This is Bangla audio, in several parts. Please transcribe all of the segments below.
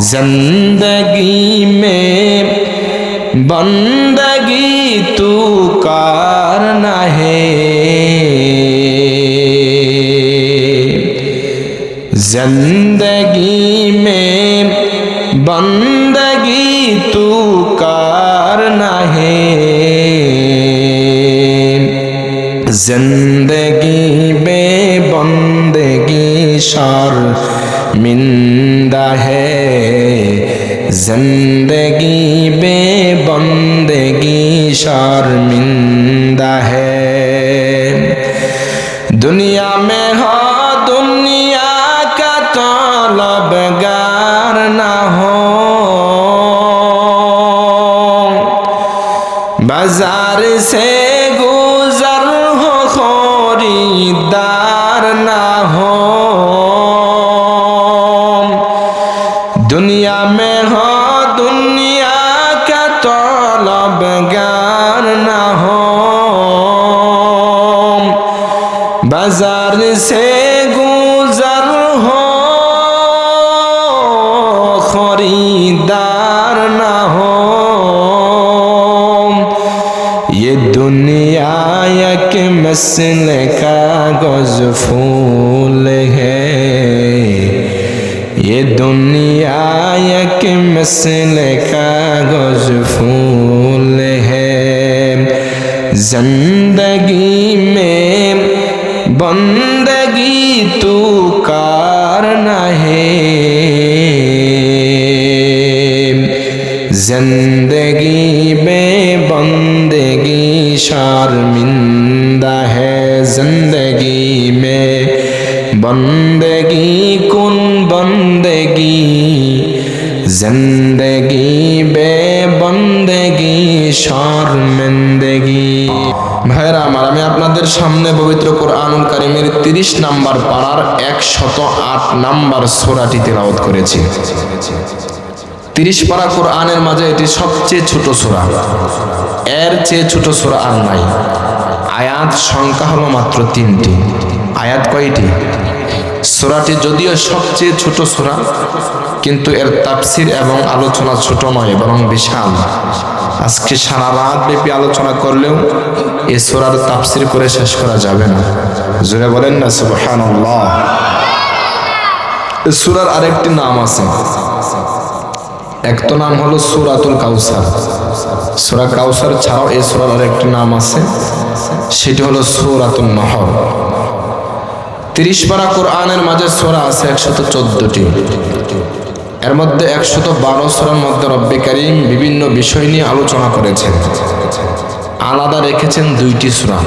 जिंदगी में बंदगी तू करना है, जिंदगी में बंदगी तू करना है, जिंदगी में बंदगी शर्मिंदा है, जिंदगी में बंदगी शर्मिंदा है। दुनिया में हो दुनिया का तलबगार ना हो, बाजार से गुजर हो खरीदार ना हो, दुनिया में हो दुनिया का तलबगार ना हो, बाजार से गुजर हो खरीदार ना हो। ये दुनिया एक मसल कागज फूल है, ये दुनिया एक मसल कागज फूल है, जिंदगी में बंदगी तू करना है, जिंदगी में बंदगी शर्मिंदा है, जिंदगी में बंदगी कुन बंदगी, जिंदगी बे बंदगी शर्मिंदगी। ভাইরা আমার, আমি আপনাদের সামনে পবিত্র কোরআনুল কারীমের 30 নম্বর পারার 108 নম্বর সূরাটি তেলাওয়াত করেছি। 30 পারা কোরআনের মাঝে এটি সবচেয়ে ছোট সূরা, এর চেয়ে ছোট সূরা আর নাই। আয়াত সংখ্যা হলো মাত্র 3টি। আয়াত কয়টি? সূরাটি যদিও সবচেয়ে ছোট সূরা, কিন্তু এর তাফসীর এবং আলোচনা ছোট নয়, বরং বিশাল। আজকে সারা রাত ব্যাপী আলোচনা করলেও এই সূরার তাফসীর করে শেষ করা যাবে না। জোরে বলেন না সুবহানাল্লাহ। এই সূরার আরেকটি নাম আছে, এক তো নাম হলো সূরাতুল কাউসার। সূরা কাউসার ছাড়াও এই সূরার আরেকটি নাম আছে, সেটি হলো সূরাতুন নহর। 30 পারা কোরআনের মাঝে সূরা আছে 114টি। এর মধ্যে 112 সূরার মধ্যে রব্বে কারীম বিভিন্ন বিষয় নিয়ে আলোচনা করেছেন, আলাদা রেখেছেন 2টি সূরা।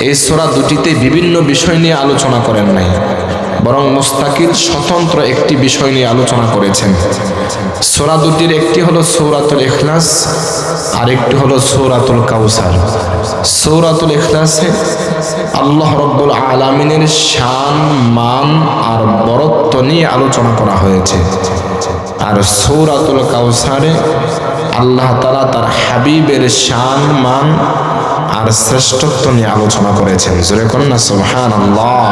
এই সূরা দুটিতে বিভিন্ন বিষয় নিয়ে আলোচনা করেন নাই, বরং মুস্তাকিল স্বতন্ত্র একটি বিষয় নিয়ে আলোচনা করেছেন। সূরা দুটির একটি হলো সূরাতুল ইখলাস, আর একটি হলো সূরাতুল কাউসার। সূরাতুল ইখলাসে আল্লাহ রাব্বুল আলামিনের শান, মান আর বরত্ব নিয়ে আলোচনা করা হয়েছে। আর সূরাতুল কাউসারে আল্লাহ তাআলা তার হাবিবের শান, মান আর শ্রেষ্ঠত্ব নিয়ে আলোচনা করেছেন। জোরে করুন না সুবহানাল্লাহ।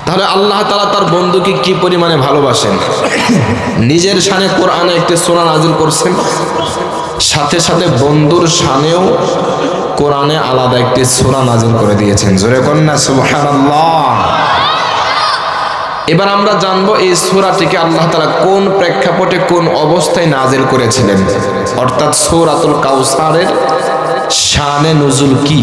তাহলে আল্লাহ তাআলা তার বন্ধুকে কি পরিমাণে ভালোবাসেন, নিজের শানে কোরআনে একটি সূরা নাযিল করছেন, সাথে সাথে বন্ধুর শানেও কোরআনে আলাদা একটি সূরা নাযিল করে দিয়েছেন। জোরে করুন না সুবহানাল্লাহ। এবার আমরা জানবো এই সূরাটিকে আল্লাহ তাআলা কোন প্রেক্ষাপটে, কোন অবস্থায় নাযিল করেছিলেন, অর্থাৎ সূরাতুল কাউসারের শানে নুজুল কি।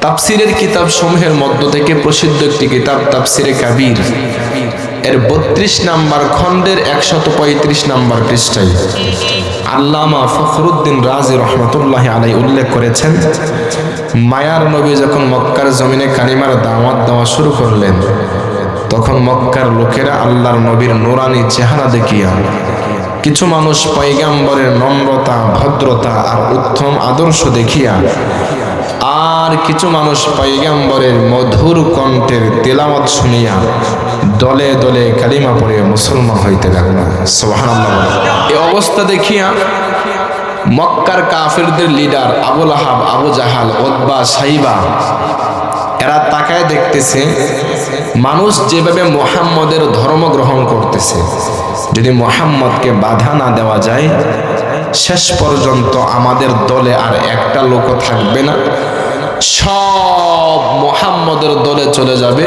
তাফসীরের কিতাব সমূহের মধ্য থেকে প্রসিদ্ধ একটি কিতাব তাফসীরে কাবীর, এর 32 নম্বর খণ্ডের 135 নম্বর পৃষ্ঠায় আল্লামা ফখরুদ্দিন রাজি রহমাতুল্লাহি আলাইহি উল্লেখ করেছেন, মায়ার নবী যখন মক্কার জমিনে কালিমার দাওয়াত দেওয়া শুরু করলেন, তখন মক্কার লোকেরা আল্লাহর নবীর নূরানি চেহারা দেখিয়া, কিছু মানুষ পয়গম্বরের নম্রতা, ভদ্রতা আর উত্তম আদর্শ দেখিয়া, আর কিছু মানুষ পয়গম্বরের মধুর কণ্ঠের তেলাওয়াত শুনিয়া দলে দলে কালিমা পড়ে মুসলমান হইতে লাগল। সুবহানাল্লাহ। এই অবস্থা দেখিয়া মক্কার কাফিরদের লিডার আবু লাহাব, আবু জাহাল, উতবা, সাইবা এরা তাকায় দেখতেছে মানুষ যেভাবে মুহাম্মদের ধর্ম গ্রহণ করতেছে, যদি মুহাম্মদকে বাধা না দেওয়া যায় শেষ পর্যন্ত আমাদের দলে আর একটা লোকও থাকবে না, সব মুহাম্মদের দলে চলে যাবে,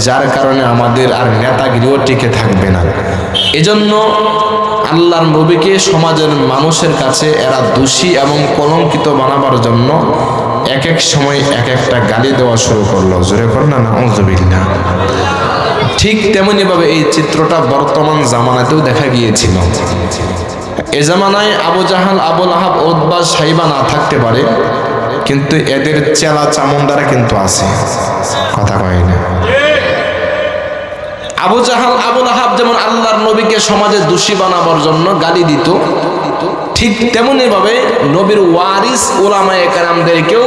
যার কারণে আমাদের আর নেতাগিরিও টিকে থাকবে না। এজন্য আল্লাহর নবীকে সমাজের মানুষের কাছে এরা দোষী এবং কলঙ্কিত বানাবার জন্য এক এক সময় এক একটা গালি দেওয়া শুরু করলো। জোরে কর না নাউযুবিল্লাহ। ঠিক তেমনি ভাবে এই চিত্রটা বর্তমান জামানাতেও দেখা গিয়েছিল। এ জামানায় আবু জাহাল, আবু লাহাব, উতবা, সাইবা না থাকতে পারে, কিন্তু এদের চেলা চামুন্ডারা কিন্তু আছে। কথা কয় না? আবু জাহাল, আবু লাহাব যেমন আল্লাহর নবীকে সমাজে দোষী বানাবার জন্য গালি দিত, ঠিক তেমনি ভাবে নবীর ওয়ারিস উলামায়ে কেরামদেরকেও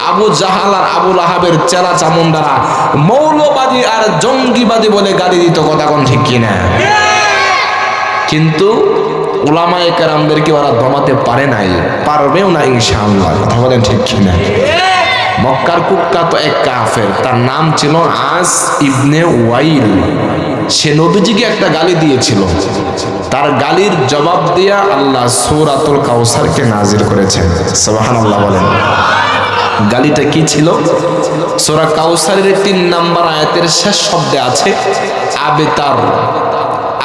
আবু জাহাল আর আবু লাহাবের চেলা চামুন্ডারা মৌলবাদী আর জঙ্গিবাদী বলে গালি দিত। কথা কোন ঠিক কিনা? কিন্তু উলামায়ে কেরামদেরকে ওরা দমাতে পারে নাই, পারবেও না ইনশাআল্লাহ। কথা বলেন ঠিক কিনা? মক্কার কুখ্যাত এক কাফের, তার নাম ছিল আস ইবনে ওয়াইল। সে নবীজিকে একটা গালি দিয়েছিল, তার গালির জবাব দিয়া আল্লাহ সূরাতুল কাউসারকে নাজিল করেছেন। সুবহানাল্লাহ বলেন। গালিটা কি ছিল? সূরা কাউসারের ৩ নম্বর আয়াতের শেষ শব্দে আছে আবেতার।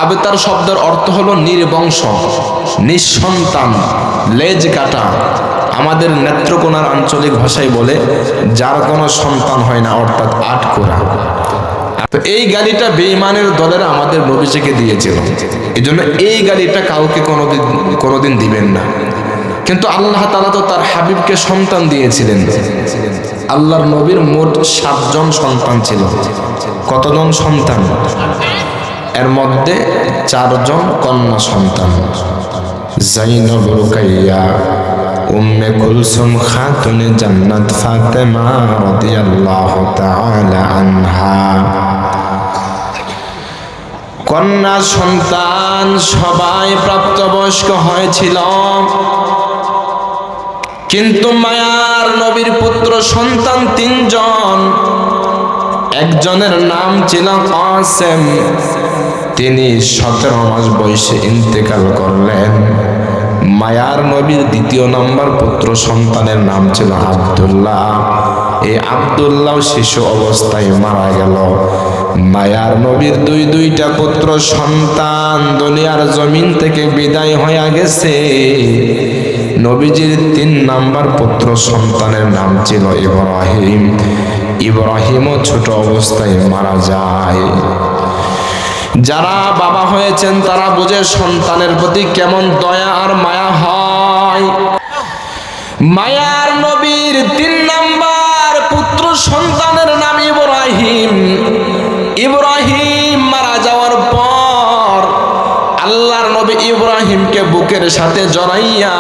আবেতার শব্দের অর্থ হলো নির্বংশ, নিঃসন্তান, লেজ কাটা। আমাদের নেত্রকোনার আঞ্চলিক ভাষায় বলে যার কোনো সন্তান হয় না, অর্থাৎ আটকোরা। তো এই গালিটা বেঈমানের দলের আমাদের নবীজিকে দিয়েছিল। এই জন্য এই গালিটা কাউকে কোনোদিন দিবেন না। কিন্তু আল্লাহ তাআলা তো তার হাবিবকে সন্তান দিয়েছিলেন। আল্লাহর নবীর মোট 7 জন সন্তান ছিল। কতজন সন্তান? এর মধ্যে 4 জন কন্যা সন্তান, জাইনব, রুকাইয়া, উম্মে কুলসুম খাতুনে জান্নাত, ফাতেমা রাদিয়াল্লাহু তাআলা আনহা। কন্যা সন্তান সবাই প্রাপ্তবয়স্ক হয়েছিল, কিন্তু মায়ার নবীর পুত্র সন্তান 3 জন। একজনের নাম ছিল কাসেম, তিনি 17 মাস বয়সে ইন্তেকাল করলেন। মায়ার নবীর 2 নম্বর পুত্র সন্তানের নাম ছিল আব্দুল্লাহ। এই আব্দুল্লাহ শিশু অবস্থায় মারা গেল। মায়ার নবীর 2টা পুত্র সন্তান দুনিয়ার জমিন থেকে বিদায় হয়ে গেছে। নবীজির 3 নম্বর পুত্র সন্তানের নাম ছিল ইব্রাহিম। ইব্রাহিমও ছোট অবস্থায় মারা যায়। যারা বাবা হয়েছেন তারা বুঝে সন্তানের প্রতি কেমন দয়া আর মায়া হয়। মায়ার নবীর 3 নম্বর পুত্র সন্তানের নাম ইব্রাহিম। ইব্রাহিম মারা যাওয়ার পর আল্লাহর নবী ইব্রাহিমকে বুকের সাথে জড়াইয়া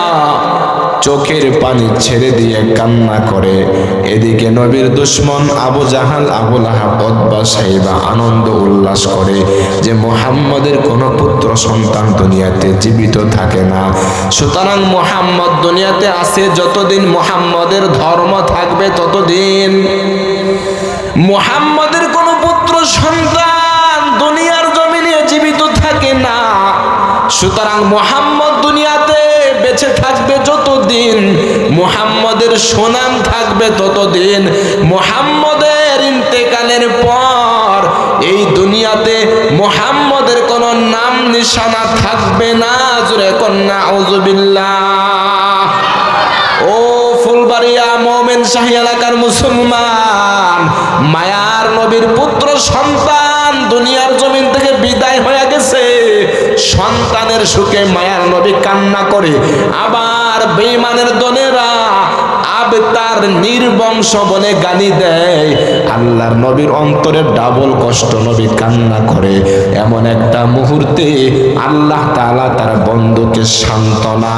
চোখের পানি ছেড়ে দিয়ে কান্না করে। এদিকে নবীর দুশমন আবু জাহাল, আবু লাহাব, উতবা, সাইবা আনন্দ উল্লাস করে যে মুহাম্মদের কোনো পুত্র সন্তান দুনিয়াতে জীবিত থাকে না। সুতরাং মুহাম্মদ দুনিয়াতে আছে যতদিন মুহাম্মদের ধর্ম থাকবে ততদিন। মুহাম্মদের কোনো পুত্র সন্তান দুনিয়ার জমিনে জীবিত থাকে না। সুতরাং মুহাম্মদ দুনিয়াতে বেঁচে থাকবে যতদিন, মুহাম্মদের সুনাম থাকবে ততদিন। মুহাম্মদের ইন্তেকালের পর এই দুনিয়াতে মুহাম্মদের কোনো নাম নিশানা থাকবে না। জোরে কন্যা আউযুবিল্লাহ। ও ফুলবাড়িয়া মোমেন শাহী এলাকার মুসলমান, মায়ার নবীর পুত্র সন্তান দুনিয়ার জমিন থেকে বিদায় হয়ে গেছে। সন্তানের সুখে মায়ার নবী কান্না করে, আবার বেঈমানের দলেরা আবেতার নির্বংশ বলে গালি দেয়। আল্লাহর নবীর অন্তরে ডাবল কষ্ট, নবী কান্না করে। এমন একটা মুহূর্তে আল্লাহ তাআলা তার বন্ধুকে সান্ত্বনা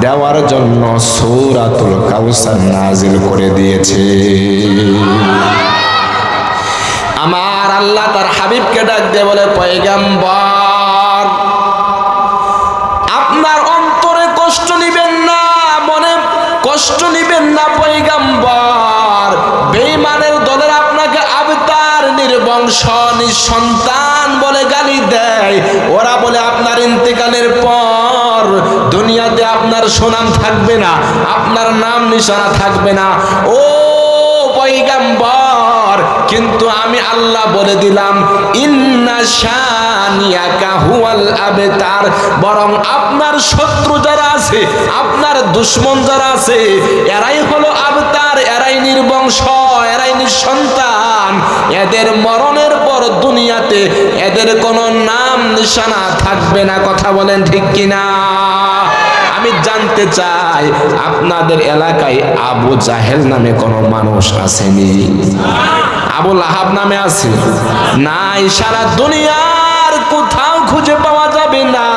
দেওয়ার জন্য সূরাতুল কাউসার নাজিল করে দিয়েছে। আমার আল্লাহ তার হাবিবকে ডাক দিয়ে বলে, পয়গম্বর, আপনার অন্তরে কষ্ট নিবেন না, মনে কষ্ট নিবেন না পয়গম্বর। বেঈমানের দলেরা নির্বংশ নিঃসন্তান বলে গালি দেয়, ওরা বলে আপনার ইন্তেকালের পর দুনিয়াতে আপনার সুনাম থাকবে না, আপনার নাম নিশানা থাকবে না। ও পয়গম্বর, কিন্তু আমি আল্লাহ বলে দিলাম ইন্না শানিয়াকা হুয়াল আবতার, বরং আপনার শত্রু যারা আছে, আপনার দুশমন যারা আছে, এরাই হলো আবতার, এরাই নির্বংশ, এরাই নিঃসন্তান। এদের মরণের পর দুনিয়াতে এদের কোনো নাম নিশানা থাকবে না। কথা বলেন ঠিক কিনা? আমি জানতে চাই আপনাদের এলাকায় আবু জাহেল নামে কোনো মানুষ আসেনি? আবু লাহাব নামে আছে? নাই, সারা দুনিয়ার কোথাও খুঁজে পাওয়া যাবে না।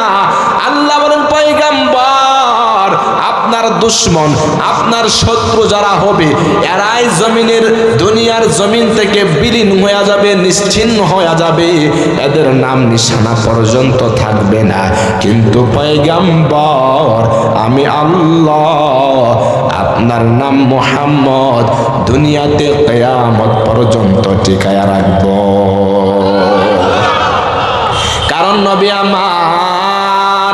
আল্লাহ বলেন পয়গম্বর, আপনার দুশমন, আপনার শত্রু যারা হবে, এরাই জমিনের দুনিয়ার জমিন থেকে বিলীন হয়ে যাবে, নিশ্চিহ্ন হয়ে যাবে, এদের নাম নিশানা পর্যন্ত থাকবে না। কিন্তু পয়গম্বর, আমি আল্লাহ আপনার নাম মুহাম্মদ দুনিয়াতে কিয়ামত পর্যন্ত টিকায়া রাখব। কারণ নবী আমার,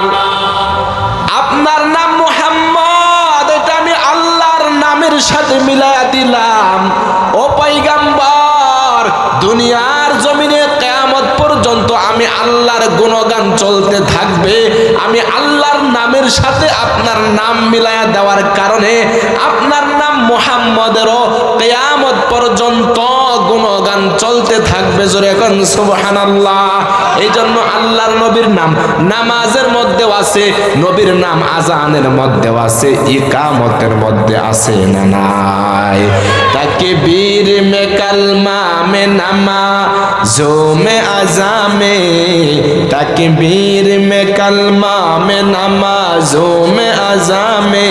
আপনার নাম মুহাম্মদ, এটা আমি আল্লাহর নামের সাথে মিলায়া দিলাম। ও পয়গম্বর, দুনিয়ার জমিনে কিয়ামত পর্যন্ত আমি আল্লাহর গুণগান চলতে থাকবে। আমি আল্লাহর নামের সাথে আপনার নাম মিলায়া দেওয়ার কারণে আপনার নাম মুহাম্মদেরও কিয়ামত পর্যন্ত গুণগান চলতে থাকবে। জোরে কোন সুবহানাল্লাহ। এই জন্য আল্লাহর নবীর নাম নামাজের মধ্যেও আছে, নবীর নাম আজানের মধ্যেও আছে, ইকামতের মধ্যে আছে না নাই? তাকবীর মে কালমা মে নামাজো মে আযা মে, তাকবীর মে কালমা মে নামাজো মে আযা মে,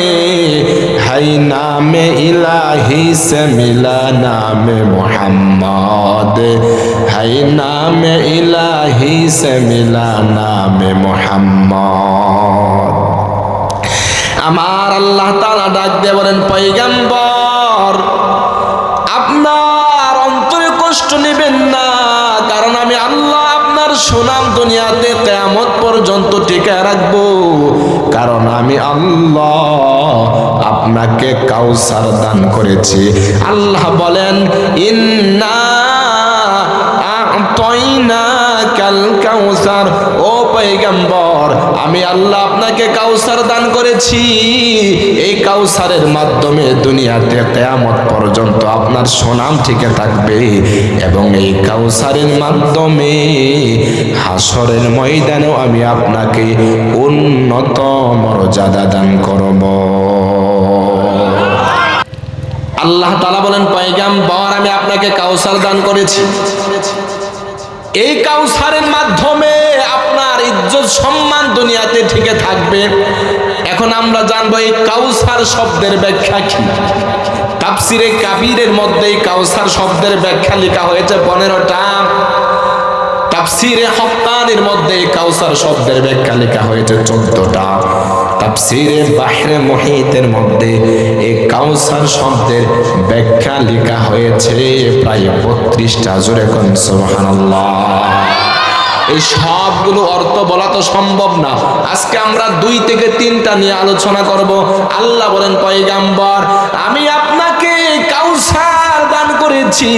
হাই নামে ইলাহি সে মিলা নামে মুহাম্মদ, হাই নামে ইলাহি সে মিলা নামে মুহাম্মদ। আমার আল্লাহ তাআলা ডাক দিয়ে বলেন পয়গম্বর, আপনার অন্তরে কষ্ট নেবেন না, কারণ আমি আল্লাহ আপনার সুনাম দুনিয়াতে কিয়ামত পর্যন্ত টিকায় রাখবো। কারণ আমি আল্লাহ আপনাকে কাউসার দান করেছি। আল্লাহ বলেন ইন্না আ'তাইনাকাল কাউসার, ও পয়গম্বর, আমি আল্লাহ আপনাকে কাউসার দান করেছি। এই কাউসারের মাধ্যমে দুনিয়াতে কিয়ামত পর্যন্ত আপনার সুনাম টিকে থাকবে, এবং এই কাউসারের মাধ্যমে হাসরের ময়দানেও আমি আপনাকে উন্নত মর্যাদা দান করব। আল্লাহ তাআলা বলেন পয়গম্বর, আমি আপনাকে কাউসার দান করেছি। এই কাউসারের মাধ্যমে আপনার ইজ্জত সম্মান দুনিয়াতে টিকে থাকবে। এখন আমরা জানবো এই কাউসার শব্দের ব্যাখ্যা কি। তাফসিরে কাবীরের মধ্যে এই কাউসার শব্দের ব্যাখ্যা লেখা হয়েছে 15টা। তাফসিরে হক্কানির মধ্যে এই কাউসার শব্দের ব্যাখ্যা লেখা হয়েছে 14টা। তাফসিরে বাহরে মুহিতের মধ্যে এই কাউসার শব্দের ব্যাখ্যা লেখা হয়েছে প্রায় 32টা। জোরে কোন সুবহানাল্লাহ। এই সবগুলো অর্থ বলা তো সম্ভব না, আজকে আমরা 2 থেকে 3টা নিয়ে আলোচনা করব। আল্লাহ বলেন পয়গম্বর, আমি আপনাকে কাউসার দান করেছি।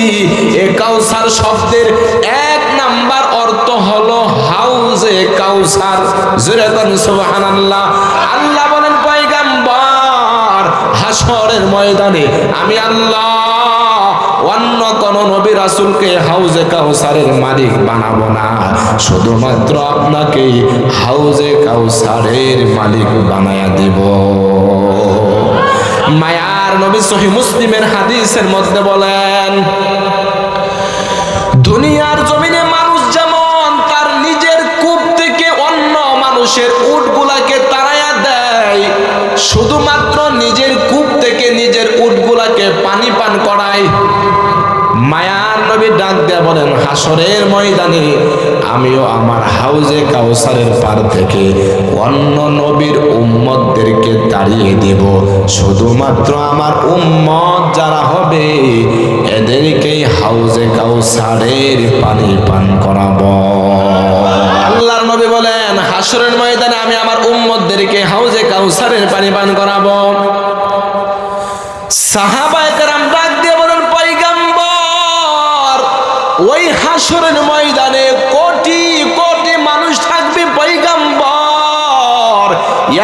এই কাউসার শব্দের 1 নাম্বার অর্থ হলো হাউজে কাউসার। জোরে কোন সুবহানাল্লাহ। আল্লাহ বলেন পয়গম্বর, হাসরের ময়দানে আমি আল্লাহ অন্য কোন নবী রাসূলকে হাউজে কাউসারের মালিক বানাবো না, শুধুমাত্র আপনাকে হাউজে কাউসারের মালিক বানায়া দিব। মায়ার নবী সহিহ মুসলিমের হাদিসের মধ্যে বলেন, দুনিয়ার জমিনে মানুষ যেমন তার নিজের কূপ থেকে অন্য মানুষের উটগুলাকে তাড়াইয়া দেয়, শুধুমাত্র নিজের কূপ থেকে নিজের উটগুলাকে পানি পান করায়, মায়ার নবী ডাক দেয়া বলেন হাসরের ময়দানে আমিও আমার হাউজে কাউসারের পার থেকে অন্য নবীর উম্মতদেরকে তাড়িয়ে দেব, শুধুমাত্র আমার উম্মত যারা হবে এদেরকেই হাউজে কাউসারের পানি পান করাবো। আল্লাহর নবী বলেন, হাসরের ময়দানে আমি আমার উম্মতদেরকে হাউজে কাউসারের পানি পান করাবো। সাহাবায়ে কেরাম ডাক দিয়ে বলেন, পয়গম্বর, ওই হাসরের ময়দানে কোটি কোটি মানুষ থাকবে পয়গম্বর,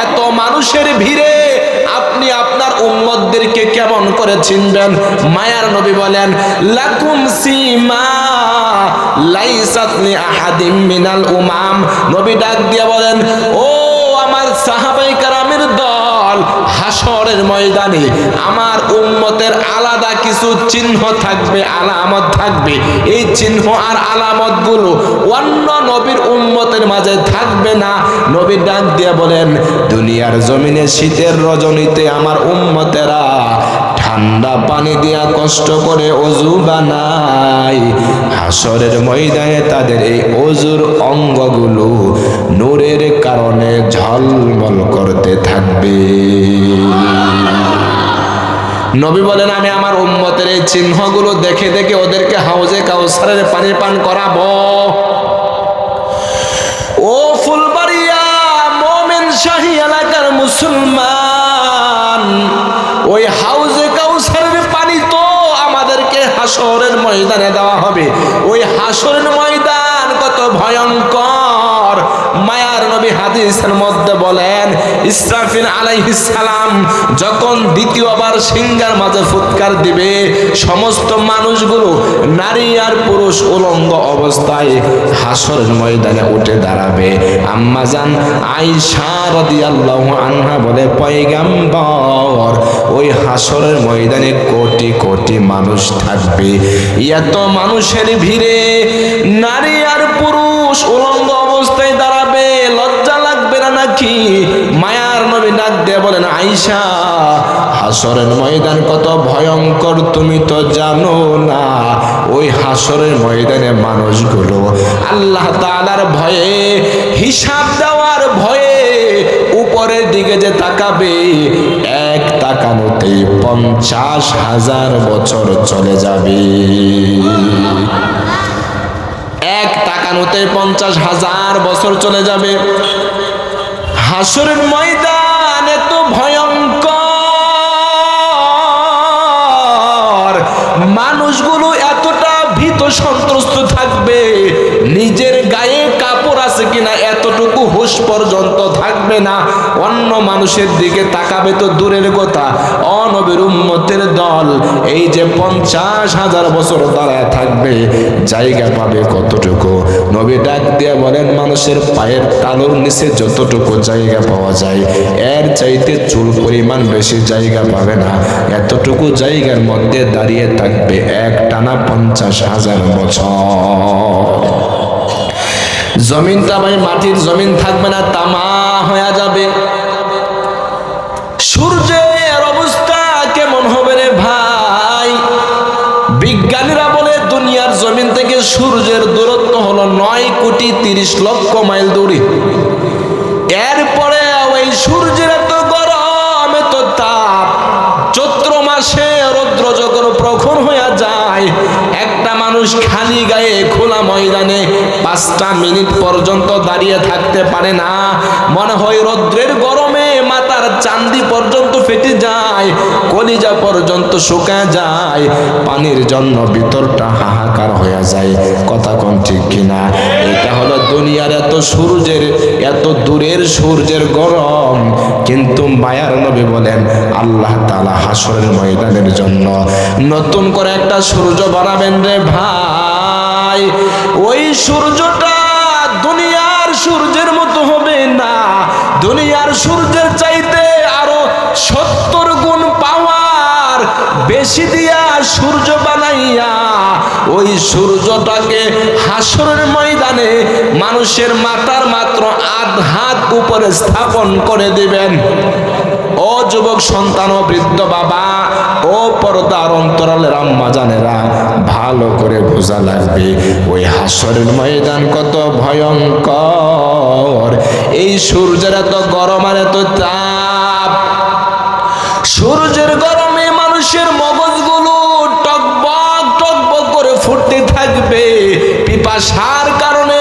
এত মানুষের ভিড়ে আপনি আপনার উম্মতদেরকে কেমন করে চিনবেন? মায়ার নবী বলেন, লাকুম সিমা লাইসাত লি আহাদিম মিনাল উমাম। নবী ডাক দিয়ে বলেন, ও আমার সাহাবায়ে কেরামের দল, হাসরের ময়দানে আমার উম্মতের আলাদা কিছু চিহ্ন থাকবে, আলামত থাকবে। এই চিহ্ন আর আলামত গুলো অন্য নবীর উম্মতের মাঝে থাকবে না। নবী ডাক দিয়ে বলেন, দুনিয়ার জমিনে শীতের রজনীতে আমার উম্মতেরা ঠান্ডা পানি দিয়া কষ্ট করে অজু বানায়, হাসরের ময়দানে তাদের এই অজুর অঙ্গগুলো নূরের কারণে ঝলমল করতে থাকবে। নবী বলেন, আমি আমার উম্মতের এই চিহ্নগুলো দেখে দেখে ওদেরকে হাউজে কাউসারের পানি পান করাবো। ও ফুলবাড়িয়া মোমেন শাহী এলাকার মুসলমান, ওই হাউজে কাউসারের পানি তো আমাদেরকে হাসরের ময়দানে দেওয়া হবে। ওই হাসরের ময়দান কত ভয়ঙ্কর! মায়ার নবী হাদিসের মধ্যে বলেন, ইসরাফিল আলাইহিস সালাম যখন দ্বিতীয়বার সিংহার মাঝে ফুৎকার দিবে, সমস্ত মানুষগুলো নারী আর পুরুষ উলঙ্গ অবস্থায় হাসরের ময়দানে উঠে দাঁড়াবে। আম্মাজান আয়েশা রাদিয়াল্লাহু আনহা বলে, পয়গম্বর, ওই হাসরের ময়দানে কোটি কোটি মানুষ থাকবে। এত মানুষের ভিড়ে নারী আর পুরুষ উলঙ্গ অবস্থায় দাঁড়াবে, লজ্জা লাগবে না নাকি? মায়ার নবী ডাক দিয়ে বলেন, আয়েশা, হাসরের ময়দান কত ভয়ঙ্কর তুমি তো জানো না। ওই হাসরের ময়দানে মানুষগুলো আল্লাহ তাআলার ভয়ে, হিসাব দেওয়ার ভয়ে উপরের দিকে যে তাকাবে, এক তাকানোতেই 50,000 বছর চলে যাবে। এক তাকানোতে 50,000 বছর চলে যাবে। হাসরের ময়দান এত ভয়ঙ্কর, মানুষগুলো এতটা ভীত সন্ত্রস্ত থাকবে, নিজের গায়ে কাপড় আছে কিনা এতটুকু হুঁশ পর্যন্ত থাকবে না। অন্য মানুষের দিকে তাকাবে তো দূরের কথা, অনবীর উম্মতের দল এই যে 50,000 বছর দাঁড়ায় থাকবে, জায়গা পাবে কতটুকু? নবী ডাক দিয়ে বলেন, মানুষের পায়ের তালুর নিচে যতটুকু জায়গা পাওয়া যায়, এর চাইতে চুল পরিমাণ বেশি জায়গা পাবে না। এতটুকু জায়গার মধ্যে দাঁড়িয়ে থাকবে এক টানা 50,000 বছর। জমিনটা ভাই মাটির জমিন থাকবে না, তামা হয়ে যাবে। সূর্যের অবস্থা কেমন হবে রে ভাই? বিজ্ঞানীরা বলে, দুনিয়ার জমিন থেকে সূর্যের দূরত্ব হলো 9,30,00,000 মাইল দূরে। এরপরে ওই সূর্যের এত গরম, এত তাপ, চৈত্র মাসে রৌদ্র যখন প্রখর হয়ে যায়, একটা মানুষ খালি গায়ে খোলা ময়দানে 5টা মিনিট পর্যন্ত দাঁড়িয়ে থাকতে পারে না। মনে হয় রৌদ্রের গরমে মাথার চান্দি পর্যন্ত ফেটে যায়, কলিজা পর্যন্ত শুকায় যায়, পানির জন্য ভিতরটা হাহাকার হয়ে যায়। কথা কোন ঠিক কিনা? এটা হলো দুনিয়ার এত সূর্যের, এত দূরের সূর্যের গরম। কিন্তু মায়ার নবী বলেন, আল্লাহ তাআলা হাসরের ময়দানের জন্য নতুন করে একটা সূর্য বানাবেন রে ভাই। ওই সূর্যটা দুনিয়ার সূর্যের মতো হবে না, দুনিয়ার সূর্যের চাইতে আরো 70 গুণ পাওয়ার বেশি দিয়া সূর্য বানাইয়া ওই সূর্যটাকে হাসরের ময়দানে মানুষের মাথার মাত্র আধ হাত উপরে স্থাপন করে দিবেন। ও যুবক সন্তান ও বৃদ্ধ বাবা, ও পর্দার অন্তরালের আম্মা জানেরা, ভালো করে বোঝা লাগবে ওই হাসরের ময়দান কত ভয়ঙ্কর। এই সূর্যের এত গরম আর এত তাপ, সূর্যের গরমে মানুষের মগজগুলো টকবক পিপাসার কারণে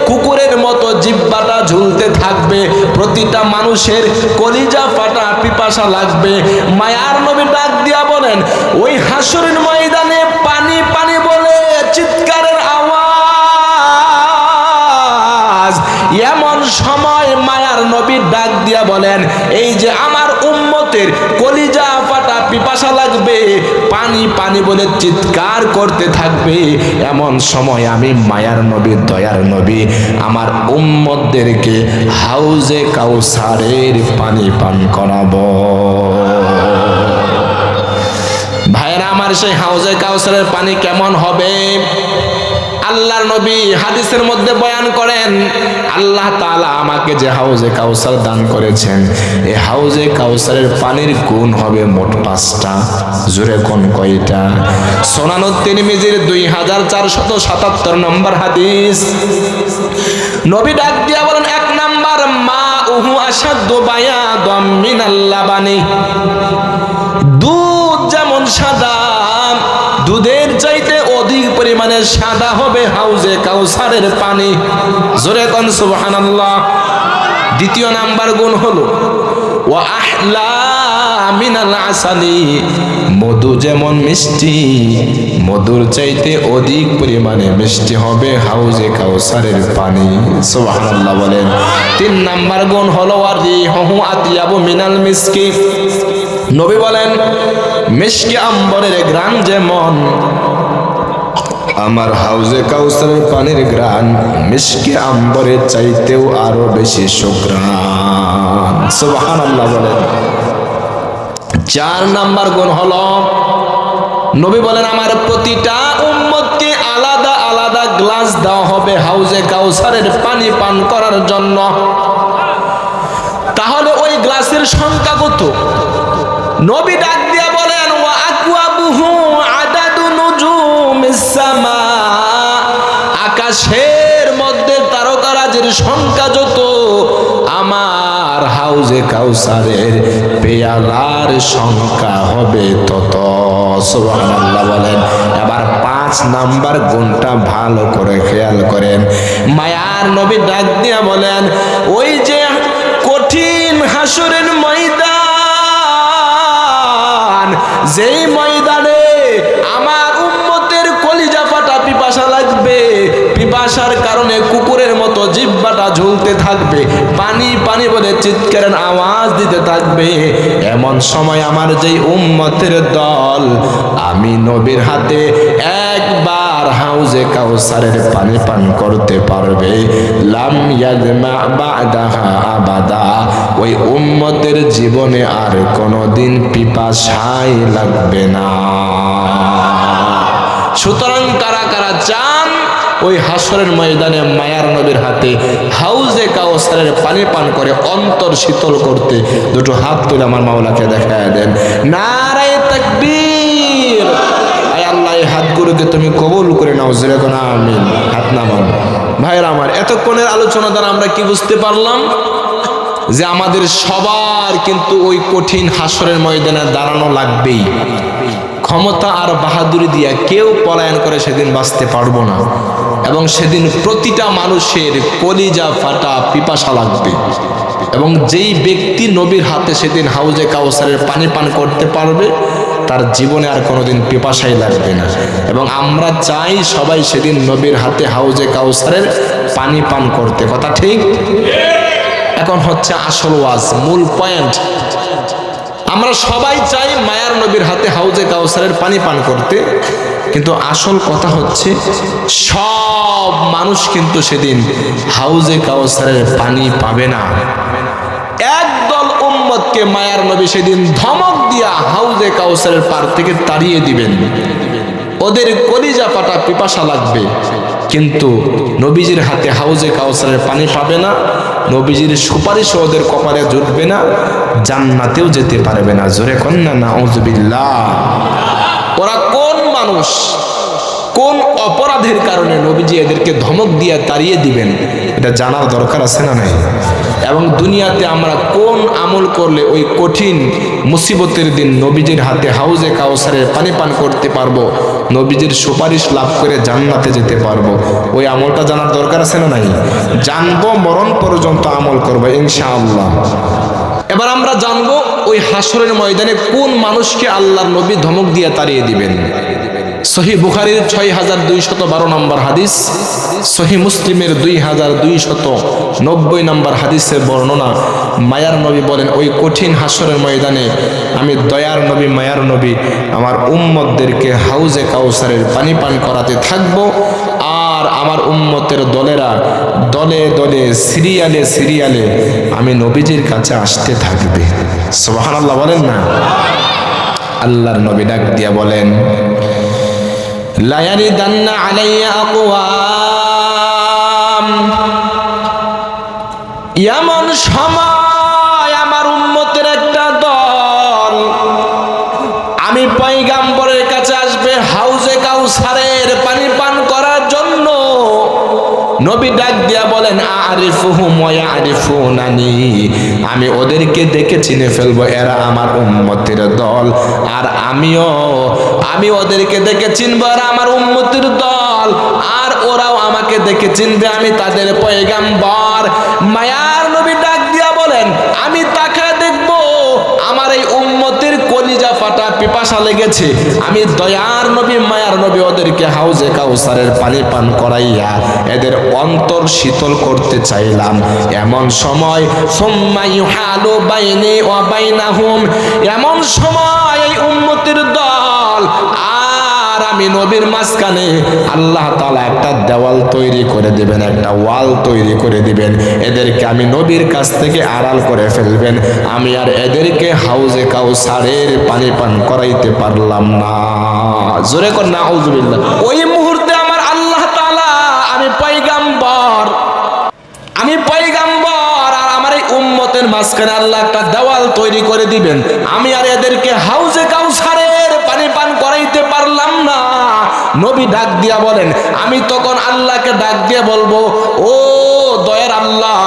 কুকুরের মতো জিহ্বাটা ঝুলতে থাকবে। প্রতিটা মানুষের কলিজা ফাটা পিপাসা লাগবে। মায়ার নবী ডাক দিয়া বলেন, ওই হাসরের ময়দানে পানি পানি বলে চিৎকারের আওয়াজ। এমন সময় মায়ার নবী ডাক দিয়া বলেন, এই যে আমার উম্মতের কলিজা ফাটা পিপাসা লাগবে, পানি পানি বলে চিৎকার করতে থাকবে, এমন সময় আমি মায়ার নবী, দয়ার নবী আমার উম্মতদেরকে হাউজে কাউসারের পানি পান করাবো। ভাইরা আমার, সেই হাউজে কাউসারের পানি কেমন হবে? আল্লাহর নবী হাদিসের মধ্যে বয়ান করেন, আল্লাহ তাআলা আমাকে যে হাউজে কাউসার দান করেছেন, এই হাউজে কাউসারের পানির গুণ হবে মোট 5টা। জোরে কোন কয়টা? সুনানুত তিরমিজির 2477 নম্বর হাদিস। নবী ডাক দিয়া বলেন, 1 নাম্বার, মা উহু আসাদ্দু বায়াদাম মিনাল লাবানি। দুধ যেমন সাদা, দুধের চাইতে অধিক পরিমাণে সাদা হবে হাউজে কাউসারের পানি। জোরে কোন সুবহানাল্লাহ। দ্বিতীয় নাম্বার গুণ হলো ওয়া আহলা মিনাল আসালি। মধু যেমন মিষ্টি, মধুর চাইতে অধিক পরিমাণে মিষ্টি হবে হাউজে কাউসারের পানি। সুবহানাল্লাহ বলেন। 3 নাম্বার গুণ হলো ওয়ারিহু আতিয়াবু মিনাল মিসকি। নবী বলেন, মিশকে আম্বরের ঘ্রাণ যেমন, আমার হাউজে কাউসারের পানির ঘ্রাণ মিশকে আম্বরের চাইতেও আরো বেশি সুঘ্রাণ। সুবহানাল্লাহ বলেন। 4 নাম্বার গুণ হলো, নবী বলেন, আমার প্রতিটা উম্মতকে আলাদা আলাদা গ্লাস দেওয়া হবে হাউজে কাউসারের পানি পান করার জন্য। তাহলে ওই গ্লাসের সংখ্যা কত? নবী ডাক দিয়া বলেন, ওয়া আকওয়াবুহু আদাদু নুজুমিস সামা। আকাশের মধ্যে তারকারাজির সংখ্যা যত, আমার হাউজে কাউসারের পেয়ালার সংখ্যা হবে তত। সুবহানাল্লাহ বলেন। এবার 5 নাম্বার গুণটা ভালো করে খেয়াল করেন। মায়ার নবী ডাক দিয়া বলেন, ওই যে কঠিন হাসরের ময়দান, যেই ময়দানে আমার উম্মতের কলিজা ফাটা পিপাসা লাগবে, পিপাসার কারণে কুকুরের মতো জিহ্বাটা ঝুলতে থাকবে, পানি পানি বলে চিৎকারের আওয়াজ দিতে থাকবে, এমন সময় আমার যেই উম্মতের দল আমি নবীর হাতে একবার হাউজে কাউসারের পানি পান করতে পারবে, লাম ইয়াজমা বাদাহা আবাদা, ওই উম্মতের জীবনে আর কোনোদিন পিপাসাই লাগবে না। সুতরাং কারা কারা চান ওই হাসরের ময়দানে মায়ার নবীর হাতে হাউজে কাউসারের পানি পান করে অন্তর শীতল করতে, দুটো হাত তুলে আমার মাওলাকে দেখায় দেন। নারায়ে তাকবীর। আয় আল্লাহ, এই হাতগুলোকে তুমি কবুল করে নাও। জোরে কোন আমিন। হাত নামান। ভাইরা আমার, এতক্ষণের আলোচনা দ্বারা আমরা কি বুঝতে পারলাম? যে আমাদের সবার কিন্তু ওই কঠিন হাসরের ময়দানে দাঁড়ানো লাগবেই। ক্ষমতা আর বাহাদুরি দিয়া কেউ পলায়ন করে সেদিন বাঁচতে পারবো না, এবং সেদিন প্রতিটা মানুষের কলিজা ফাটা পিপাসা লাগবে। এবং যেই ব্যক্তি নবীর হাতে সেদিন হাউজে কাউসারের পানি পান করতে পারবে, তার জীবনে আর কোনোদিন পিপাসাই লাগবে না। এবং আমরা চাই সবাই সেদিন নবীর হাতে হাউজে কাউসারের পানি পান করতে। কথা ঠিক? এখন হচ্ছে আসল ওয়াজ, মূল পয়েন্ট। আমরা সবাই চাই মায়ার নবীর হাতে হাউজে কাউসারের পানি পান করতে, কিন্তু আসল কথা হচ্ছে সব মানুষ কিন্তু সেদিন হাউজে কাউসারের পানি পাবে না। একদল উম্মতকে মায়ার নবী সেদিন ধমক দিয়া হাউজে কাউসারের পার থেকে তাড়িয়ে দিবেন। ওদের কলিজা ফাটা পিপাসা লাগবে, কিন্তু নবীজির হাতে হাউজে কাউসারের পানি পাবে না, নবীজির সুপারিশ ওদের কপালে জুটবে না, জান্নাতেও যেতে পারবে না। জোরে কন্যা নাউজুবিল্লাহ। ওরা কোন মানুষ, কোন অপরাধের কারণে নবীজি এদেরকে ধমক দিয়ে তাড়িয়ে দিবেন, এটা জানার দরকার আছে না নাই? এবং দুনিয়াতে আমরা কোন আমল করলে ওই কঠিন মুসিবতের দিন নবীজির হাতে হাউজে কাউসারের পানি পান করতে পারবো, নবীজির সুপারিশ লাভ করে জান্নাতে যেতে পারবো। ওই আমলটা জানার দরকার আছে না নাই? জানবো, মরণ পর্যন্ত আমল করবো ইনশাআল্লাহ। এবার আমরা জানবো ওই হাসরের ময়দানে কোন মানুষকে আল্লাহর নবী ধমক দিয়ে তাড়িয়ে দিবেন। সহিহ বুখারীর 6212 নম্বর হাদিস, সহিহ মুসলিমের 2290 নম্বর হাদিসের বর্ণনা। মায়ার নবী বলেন, ওই কঠিন হাসরের ময়দানে আমি দয়ার নবী মায়ার নবী আমার উম্মতদেরকে হাউজে কাউসারের পানি পান করাতে থাকবো। আর আমার উম্মতের দলেরা দলে দলে সিরিয়ালে সিরিয়ালে আমি নবীজির কাছে আসতে থাকবে। সুবহানাল্লাহ বলেন না। আল্লাহর নবী ডাক দিয়া বলেন, লা ইয়ারিদান্না আলাইয়া আকওয়াম, এমন সময় আমার উম্মতের একটা দল আমি পয়গাম্বরের কাছে আসবে হাউজে কাউসারের পানি পান করার জন্য। নবী ডাক দিয়া বলেন, আরিফুহুম ওয়া ইয়ারিফুনানি, আমি ওদেরকে দেখে চিনে ফেলবো, এরা আমার উম্মতের দল। আর আমি ওদেরকে দেখে চিনবো, এরা আমার উম্মতের দল। আর ওরাও আমাকে দেখে চিনবে, আমি তাদের পয়গাম্বর। মায়ার নবী ডাক দিয়া বলেন, আমি তাকায় দেখবো আমার এই উম্মতের কলিজা ফাটা পিপাসা লেগেছে। আমি দয়ার নবী মায়ার নবী ওদেরকে হাউজে কাউসারের পানি পান করাইয়া এদের অন্তর শীতল করতে চাইলাম। এমন সময় সুম্মা ইউহালু বাইনি ওয়া বাইনাহুম, এমন সময় এই উম্মতের দল আর আমি নবীর মাঝখানে আল্লাহ তাআলা একটা দেওয়াল তৈরি করে দিবেন, একটা ওয়াল তৈরি করে দিবেন। এদেরকে আমি নবীর কাছ থেকে আড়াল করে ফেলবেন। আমি আর এদেরকে হাউজে কাউসারের পানি পান করাইতে পারলাম না। জোরে কর নাউজুবিল্লাহ। ওই মুহূর্তে আমার আল্লাহ তাআলা, আমি পয়গাম্বর আর আমার এই উম্মতের মাঝখানে আল্লাহ একটা দেওয়াল তৈরি করে দিবেন। আমি আর এদেরকে হাউজে কাউসারের পানি পান করাইতে পারলাম না। নবী ডাক দিয়া বলেন, আমি তখন আল্লাহকে ডাক দিয়ে বলবো, ও দয়ার আল্লাহ,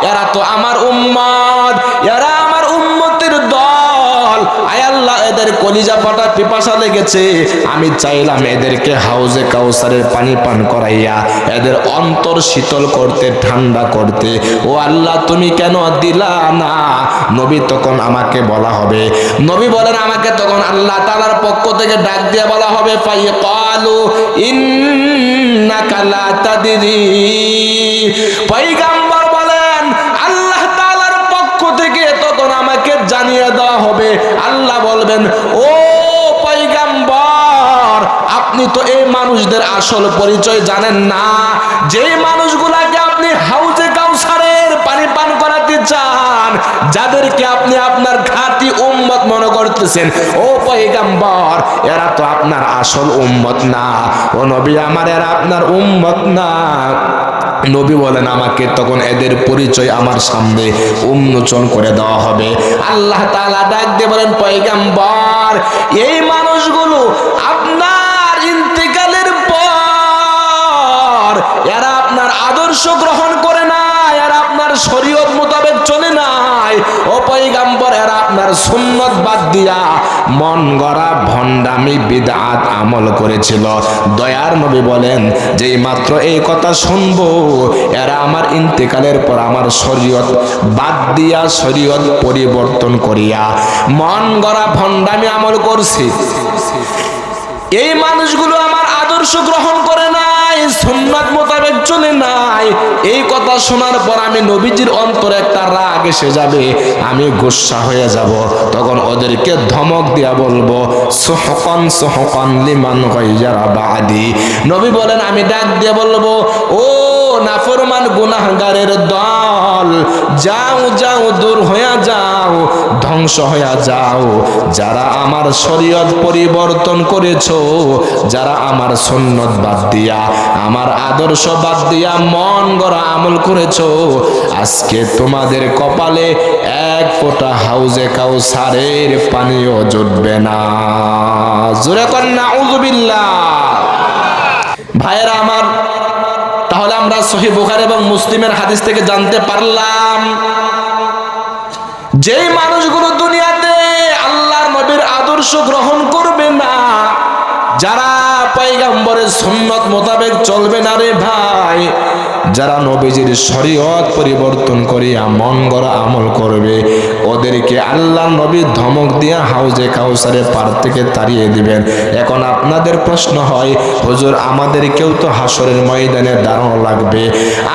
এরা তো আমার উম্মত, এরা আমার উম্মতের দল। আয় আল্লাহ, এদের কলিজা ফাটা পিপাসা লেগেছে। আমি চাইলাম এদেরকে হাউজে কাউসারের পানি পান করাইয়া এদের অন্তর শীতল করতে, ঠান্ডা করতে। ও আল্লাহ, তুমি কেন দিলা না? নবী তখন আমাকে বলা হবে, নবী বলেন আমাকে তখন আল্লাহ তাআলার পক্ষ থেকে ডাক দিয়ে বলা হবে, ফাইয়াকালু ইন্নাকা লা তাদরি। পয়গাম্বর বলেন আল্লাহ তাআলার পক্ষ থেকে তখন আমাকে জানিয়ে দেওয়া হবে। আল্লাহ বলবেন, ও পয়গাম্বর, আপনি তো এই মানুষদের আসল পরিচয় জানেন না। যে মানুষগুলাকে আপনি হাউজে কাউসারের পানি পান করাতে চান, যাদেরকে আপনি আপনার খাঁটি উম্মত মনে করতেছেন, ও পয়গাম্বর, এরা তো আপনার আসল উম্মত না। ও নবী আমার, এরা আপনার উম্মত না। নবী বলেন আমাকে তখন এদের পরিচয় আমার সামনে উন্মোচন করে দেওয়া হবে। আল্লাহ তাআলা ডাক দিয়ে বলেন, পয়গাম্বর, এই মানুষগুলো আপনার ইন্তেকালের পর এরা আপনার আদর্শ গ্রহণ করে না, এরা আপনার শরীয়ত মোতাবেক চলে নাই। ও পয়গাম্বর, এরা আপনার সুন্নত বাদ দিয়া মন গড়া ভণ্ডামি বিদআত আমল করেছিল। দয়ার নবী বলেন, যেই মাত্র এই কথা শুনবো, এরা আমার ইন্তেকালের পর আমার শরীয়ত বাদ দিয়া, শরীয়ত পরিবর্তন করিয়া মন গড়া ভণ্ডামি আমল করছে। এই মানুষগুলো আমার আদর্শ গ্রহণ করে নাই, সুন্নাত মোতাবেক চলে নাই। এই কথা শোনার পর আমি নবীজির অন্তরে একটা রাগ এসে যাবে, আমি গুসা হয়ে যাব। তখন ওদেরকে ধমক দিয়া বলবো, সুহকান সুহকান লিমান গায়্যারা বাদি। নবী বলেন, আমি ডাক দিয়ে বলবো, ও নাফরমান গুনাহগারের দল, যাও যাও, দূর হয়ে যাও, ধ্বংস হয়ে যাও। যারা আমার শরীয়ত পরিবর্তন করেছো, যারা আমার সুন্নত বাদ দিয়া, আমার আদর্শ বাদ দিয়া মন গড়া আমল করেছো, আজকে তোমাদের কপালে এক ফোঁটা হাউজে কাউসারের পানিও জুটবে না। জোরে কর নাউযুবিল্লাহ। ভাইয়েরা আমার, তাহলে আমরা সহিহ বুখারী এবং মুসলিমের হাদিস থেকে জানতে পারলাম, যেই মানুষগুলো দুনিয়াতে আল্লাহর নবীর আদর্শ গ্রহণ করবে না, যারা পয়গম্বরের সুন্নত মোতাবেক চলবে না রে ভাই। যারা নবীজির শরীয়ত পরিবর্তন করিয়া মন গড়া আমল করবে, ওদেরকে আল্লাহ নবী ধমক দিয়া হাউজে কাউসারে পার থেকে তাড়িয়ে দিবেন। এখন আপনাদের প্রশ্ন হয়, হুজুর আমাদেরকেও তো হাসরের ময়দানে দাঁড়ানো লাগবে,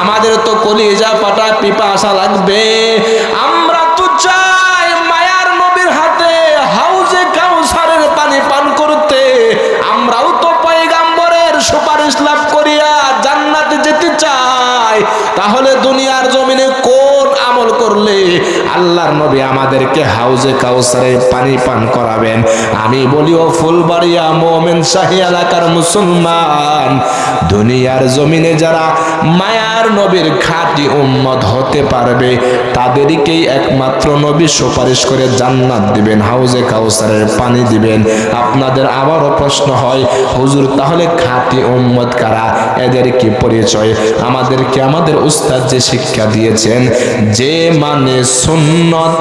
আমাদের তো কলিজা পাটা পিপাসা লাগবে, আমরা তো চাই মায়ার নবীর হাতে হাউজে কাউসারের পানি পান করতে, আমরাও তো পয়গম্বরের সুপারিশ লাভ করিয়া জান্নাতে যেতে চাই। তাহলে দুনিয়ার জমিনে কোন আমল করলে আল্লাহর নবী আমাদেরকে হাউজে কাউসারে পানি পান করাবেন? আমি বলি, ও ফুলবাড়িয়া মোমেন শাহী এলাকার মুসলমান, দুনিয়ার জমিনে যারা মায়ার নবীর খাঁটি উম্মত হতে পারবে, তাদেরকেই একমাত্র নবী সুপারিশ করে জান্নাত দিবেন, হাউজে কাউসারের পানি দিবেন। আপনাদের আবারও প্রশ্ন হয়, হুজুর তাহলে খাঁটি উম্মত কারা? এদের কি পরিচয়? আমাদেরকে আমাদের উস্তাদ যে শিক্ষা দিয়েছেন, যে মানে সুন্নত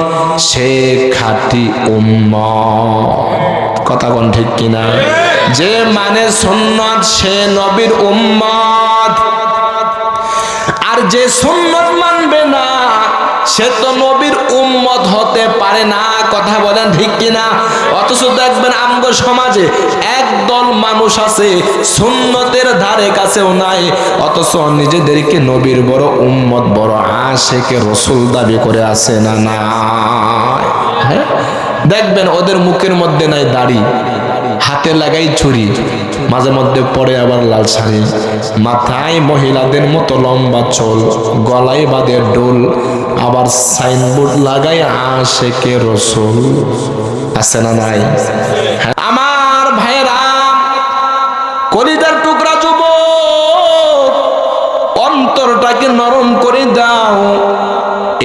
সে খাঁটি উম্মত। কথা কোন ঠিক কিনা? যে মানে সুন্নত সে নবীর উম্মত, আর যে সুন্নত মানবে না সে তো নবীর উম্মত হতে পারে না। কথা বলেন ঠিক কিনা? অথচ দেখবেন আমগো সমাজে একদল মানুষ আছে সুন্নতের ধারে কাছেও নাই, অথচ নিজেদেরকে নবীর বড় উম্মত, বড় আশেকে রসুল দাবি করে আছে না নাই? হ্যাঁ, দেখবেন ওদের মুখের মধ্যে নাই দাড়ি, হাতে লাগাই ছুরি, মাঝে মধ্যে পরে আবার লাল শাড়ি, মাথায় মহিলাদের মতো লম্বা চুল, গলায় বাঁধে ডোল, আবার সাইনবোর্ড লাগাই আশেকে রসুল। আছে না নাই? আমার ভাইরা, কলিজার টুকরা যুবক, অন্তরটাকে নরম করে দাও।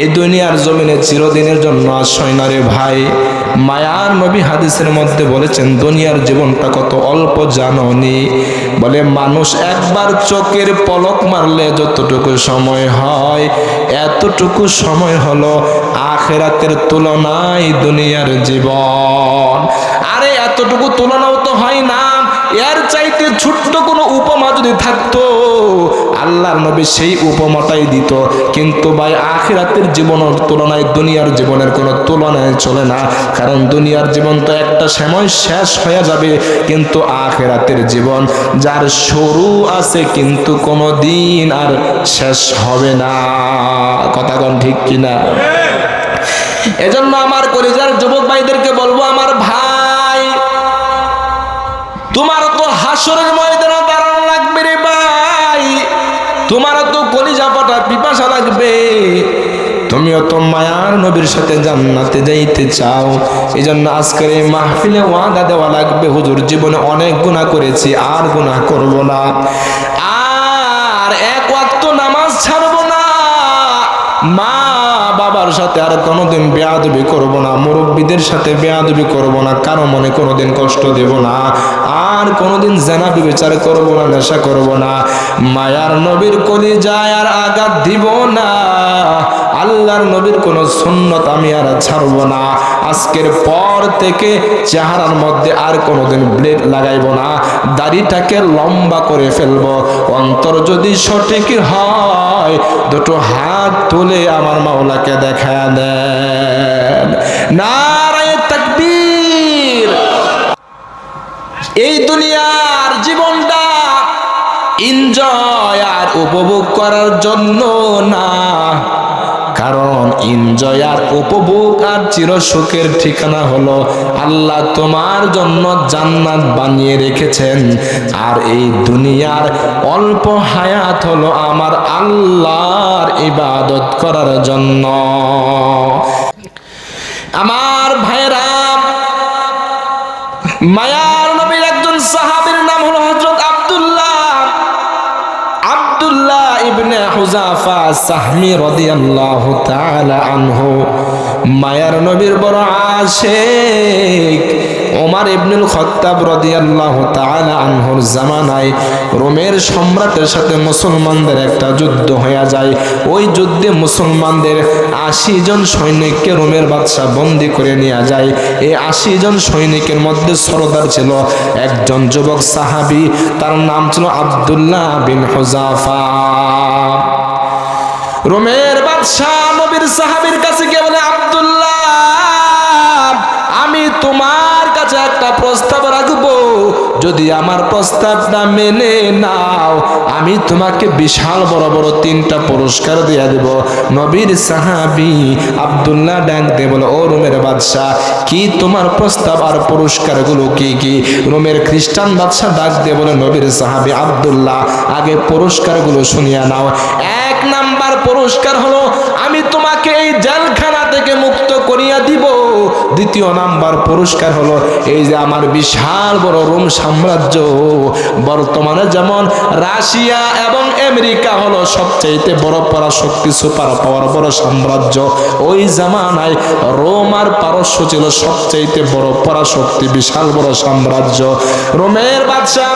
এই দুনিয়ার জমিনে চিরদিনের জন্য আশ্রয় না রে ভাই। মায়ার নবী হাদিসের মধ্যে বলেছেন, দুনিয়ার জীবনটা কত অল্প জানোনি? বলে মানুষ একবার চোখের পলক মারলে যতটুকু সময় হয়, এতটুকু সময় হলো আখিরাতের তুলনায় দুনিয়ার জীবন। আরে এতটুকু তুলনাও তো হয় না, এর চাইতে ছোট্ট কোনো উপমা যদি থাকতো আল্লাহর নবী সেই উপমাটাই দিত। কিন্তু ভাই আখিরাতের জীবনের তুলনায় দুনিয়ার জীবনের কোনো তুলনায় চলে না, কারণ দুনিয়ার জীবন তো একটা সময় শেষ হয়ে যাবে, কিন্তু আখিরাতের জীবন যার শুরু আছে কিন্তু কোনো দিন আর শেষ হবে না। কথা কোন ঠিক কিনা? এজন্য আমার কলিজার যুবক ভাইদেরকে বলবো, আমার ভাই, তোমার তো হাসরের ময়দানে দাঁড়ানো লাগবে রে ভাই, তোমার তো কলিজা পাটা পিপাসা লাগবে, তুমিও তো মায়ার নবীর সাথে জান্নাতে যাইতে চাও। এই জন্য আজকের এই মাহফিলে ওয়াদা দেওয়া লাগবে, হুজুর জীবনে অনেক গুনাহ করেছি, আর গুনাহ করব না, আর এক ওয়াক্ত নামাজ ছাড়বো না, মা বাবার সাথে আর কোনোদিন বেয়াদবি করব না, মুরব্বীদের সাথে বেয়াদবি করব না, কারো মনে কোনোদিন কষ্ট দেব না, আর কোনোদিন জেনা বিবেচার করব না, নেশা করব না, মায়ার নবীর কলিজায় আর আঘাত দিব না, আল্লাহর নবীর কোন সুন্নত আমি আর ছাড়ব না। আজকের পর থেকে চেহারার মধ্যে আর কোনোদিন ব্লেড লাগাইব না, দাড়িটাকে লম্বা করে ফেলব। অন্তর যদি সঠিক হয় দুটো হাত তুলে আমার মাওলাকে দেখা দেন, নারায়ে তাকবীর। এই দুনিয়ার জীবনটা এনজয় আর উপভোগ করার জন্য না, কারণ এনজয় আর উপভোগ আর চির সুখের ঠিকানা হলো আল্লাহ তোমার জন্য জান্নাত বানিয়ে রেখেছেন, আর এই দুনিয়ার অল্প হায়াত হলো আমার আল্লাহর ইবাদত করার জন্য। আমার ভাইরা, মায়ার নবীর একজন সাহাবীর নাম হলো হযরত আব্দুল্লাহ ইবনে হুযাফা সাহমি রাদিয়াল্লাহু তাআলা আনহু। মায়ার নবীর বড় আশিক, ওমর ইবনুল খাত্তাব রাদিয়াল্লাহু তাআলা আনহুর জামানায় রোমের সম্রাটের সাথে মুসলমানদের একটা যুদ্ধ হয়ে যায়। ওই যুদ্ধে মুসলমানদের 80 জন সৈনিককে রোমের বাদশা বন্দী করে নিয়ে যায়। এই 80 জন সৈনিকের মধ্যে সরদার ছিল একজন যুবক সাহাবী, তার নাম ছিল আব্দুল্লাহ বিন হুযাফা। রোমের বাদশা নবীর সাহাবীর কাছে গিয়ে বলে, আব্দুল্লাহ, আমি তোমার কাছে একটা প্রস্তাব রাখবো, যদি আমার প্রস্তাবটা মেনে নাও আমি তোমাকে বিশাল বড় বড় 3টা পুরস্কার দিয়ে দেব। নবীর সাহাবী আব্দুল্লাহ ডাক দিয়ে বলে, ও রোমের বাদশা, কি তোমার প্রস্তাব আর পুরস্কারগুলো কি কি? রোমের খ্রিস্টান বাদশা ডাক দিয়ে বলে, নবীর সাহাবী আব্দুল্লাহ, আগে পুরস্কারগুলো শুনিয়া নাও। 1 নাম্বার পুরস্কার হলো আমি তোমাকে এই জেলখানা থেকে মুক্ত করিয়া দিব। 2য় নাম্বার পুরস্কার হলো এই যে আমার বিশাল বড় রোম সাম্রাজ্য, বর্তমানে যেমন রাশিয়া এবং আমেরিকা হলো সবচেয়ে বড় পরাশক্তি, সুপার পাওয়ার বড় সাম্রাজ্য, ওই জামানায় রোম আর পারস্য ছিল সবচেয়ে বড় পরাশক্তি, বিশাল বড় সাম্রাজ্য। রোমের বাদশা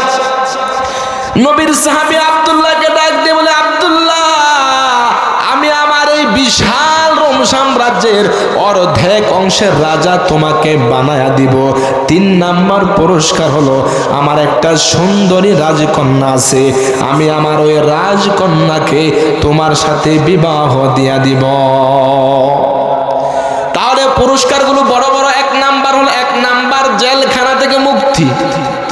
নবীর সাহাবী আব্দুল্লাহকে ডাক দিয়ে বলে, আব্দুল্লাহ, আমি আমার এই বিশাল রোম সাম্রাজ্যের অর্ধেক অংশের রাজা তোমাকে বানায়া দিব। 3 নাম্বার পুরস্কার হলো আমার একটা সুন্দরী রাজকন্যা আছে, আমি আমার ওই রাজকন্যাকে তোমার সাথে বিবাহ দিয়া দিব। তাহলে পুরস্কারগুলো বড় বড়। 1 নাম্বার হলো 1 নাম্বার জেলখানা থেকে মুক্তি।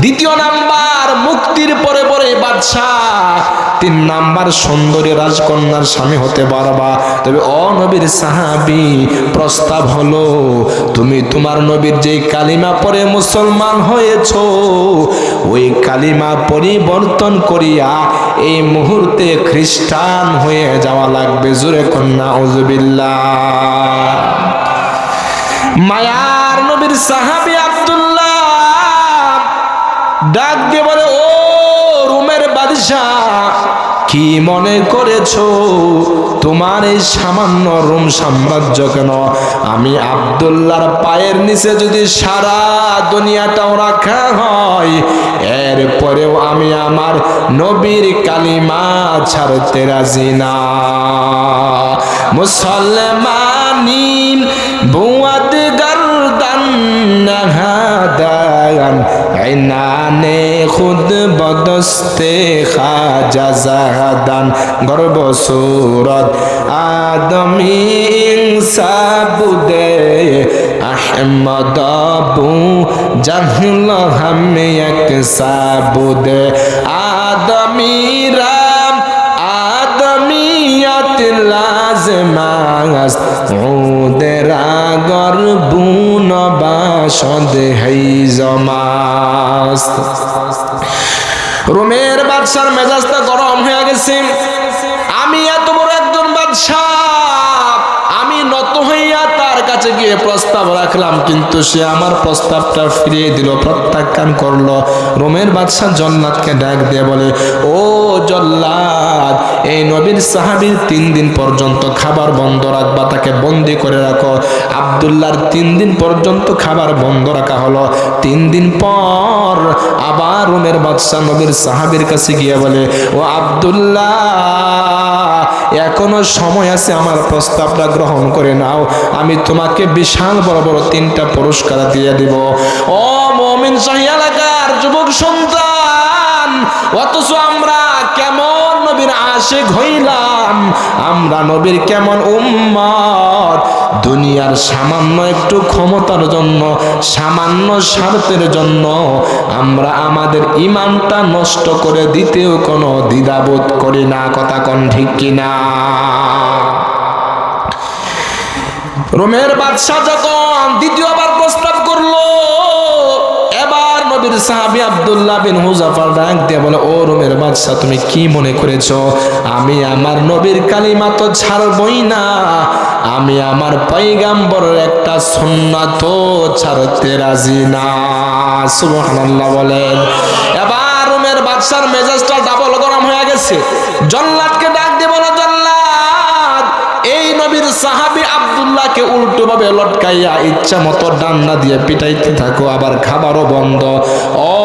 2য় নাম্বার মুক্তির পরে পরে বাদশাহ। 3 নাম্বার সুন্দরী রাজকন্যার স্বামী হতে পারবা। তবে ও নবীর সাহাবী, প্রস্তাব হলো তুমি তোমার নবীর যে কালিমা পড়ে মুসলমান হয়েছো, ওই কালিমা পরিবর্তন করিয়া এই মুহূর্তে খ্রিস্টান হয়ে যাওয়া লাগবে। জোরে কন্যা আউযুবিল্লাহ। মায়ার নবীর সাহাবী আব্দুল্লাহ ডাক দিয়ে বলে, ও রোমের বাদশা, কি মনে করেছো তোমার এই সামান্য রোম সাম্রাজ্য কেন? আমি আব্দুল্লাহর পায়ের নিচে যদি সারা দুনিয়াটাও রাখা হয়, এরপরেও আমি আমার নবীর কালিমা ছাড়তে রাজি না। মুসলমানি বুয়াদ গর্দান নাহাদান আইনানে খুদ বদস্তে খাজা জাহাদান গর্ব সুরত আদমি ইনসাবুদে আহমদ আবু জাহল হামে এক সাবুদে আদমি রাম আদমিয়াত লাজমাস উদেরা গর্বুন বাসদ হেই জমাস। রোমের বাদশার মেজাজটা গরম হয়ে গেছে। আমি এত বড় একজন বাদশা, আমি নত হইয়া তার কাছে গিয়ে প্রস্তাব রাখলাম, কিন্তু সে আমার প্রস্তাবটা ফিরিয়ে দিল, প্রত্যাখ্যান করলো। রোমের বাদশা জল্লাদকে ডাক দিয়ে বলে, ও জল্লাদ, এই নবীর সাহাবীর 3 দিন পর্যন্ত খাবার বন্ধ রাখবা, তাকে বন্দি করে রাখো। আব্দুল্লাহর 3 দিন পর্যন্ত খাবার বন্ধ রাখা হলো। 3 দিন পর আবার রোমের বাদশা নবীর সাহাবীর কাছে গিয়ে বলে, ও আব্দুল্লাহ, এখনো সময় আছে, আমার প্রস্তাবটা গ্রহণ করে নাও, আমি তোমাকে বিশাল বড় বড় 3টা পুরস্কার দিয়ে দিব। ও মুমিন শাহী এলাকার যুবক সন্তান, অথচ আমরা কেমন নবীর আশিক হইলাম, আমরা নবীর কেমন উম্মত। দুনিয়ার সামান্য একটু ক্ষমতার জন্য, সামান্য স্বার্থের জন্য আমরা আমাদের ঈমানটা নষ্ট করে দিতেও কোনো দ্বিধাবোধ করি না। কথা কোন ঠিক কিনা? রোমের বাদশা যখন দ্বিতীয়বার প্রস্তাব করলো, এবার নবীর সাহাবী আব্দুল্লাহ বিন হুযাফা ডাক দিয়ে বলে, ও রোমের বাদশা, তুমি কি মনে করেছো আমি আমার নবীর কালিমা তো ছাড়বই না, আমি আমার পয়গাম্বরের একটা সুন্নাত ছাড়তে রাজি না। সুবহানাল্লাহ বলেন। এবার রোমের বাদশার মেজাজটা ডাবল গরম হয়ে গেছে। জল্লাদকে ডাক দিয়ে বলে, জল্লাদ, এই নবীর সাহাবী আব্দুল্লাহকে উল্টো ভাবে লটকাইয়া ইচ্ছা মতো ডান্না দিয়ে পিটাইতে থাকো, আবার খাবারও বন্ধ। ও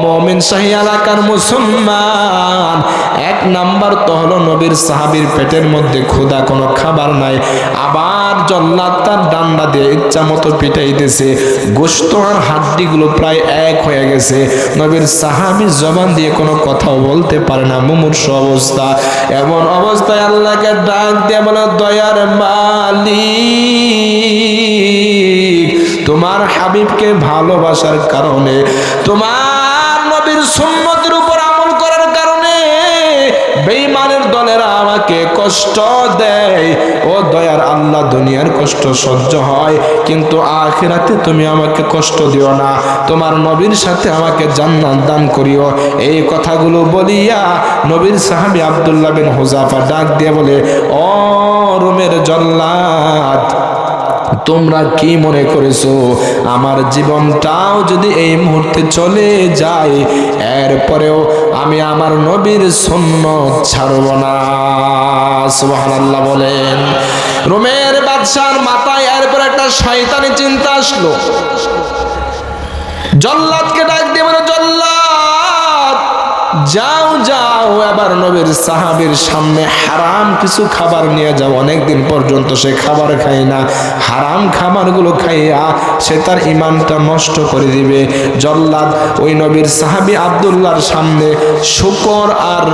মুমিন শাহী এলাকার মুসলমান, এক নাম্বার তো হলো নবীর সাহাবীর পেটের মধ্যে ক্ষুধা, কোনো খাবার নাই, আবার জল্লাদ তার ডান্ডা দিয়ে ইচ্ছা মতো পিটাইতেছে, গোশত আর হাড্ডিগুলো প্রায় এক হয়ে গেছে। নবীর সাহাবী জবান দিয়ে কোনো কথাও বলতে পারে না, মুমূর্ষু অবস্থা। এমন অবস্থায় আল্লাহকে ডাক দিয়ে বলে, দয়ার মালিক, তোমার হাবিবকে ভালোবাসার কারণে, তোমার নবীর সুন্নতের উপর আমল করার কারণে বেঈমানের দলেরা আমাকে কষ্ট দেয়। ও দয়ার আল্লাহ, দুনিয়ার কষ্ট সহ্য হয়, কিন্তু আখিরাতে তুমি আমাকে কষ্ট দিও না, তোমার নবীর সাথে আমাকে জান্নাত দান করিও। এই কথাগুলো বলিয়া নবীর সাহাবী আব্দুল্লাহ বিন হুযাফা ডাক দিয়ে বলে, ও রোমের জল্লাদ, তোমরা কি মনে করেছো আমার জীবনটাও যদি এই মুহূর্তে চলে যায়, এরপরেও আমি আমার নবীর সুন্নত ছাড়ব না? সুবহানাল্লাহ বলেন। রোমের বাদশার মাথায় এরপর একটা শয়তানি চিন্তা আসলো। জল্লাদকে ডাক দিয়ে বলে, জল্লাদ, যাও যাও, এবার নবীর সাহাবীর সামনে হারাম কিছু খাবার নিয়ে যাও। অনেকদিন পর্যন্ত সে খাবার খায় না, হারাম খাবারগুলো খাইয়া সে তার ঈমানটা নষ্ট করে দিবে। জল্লাদ ওই নবীর সাহাবী আব্দুল্লাহর সামনে শুকর আর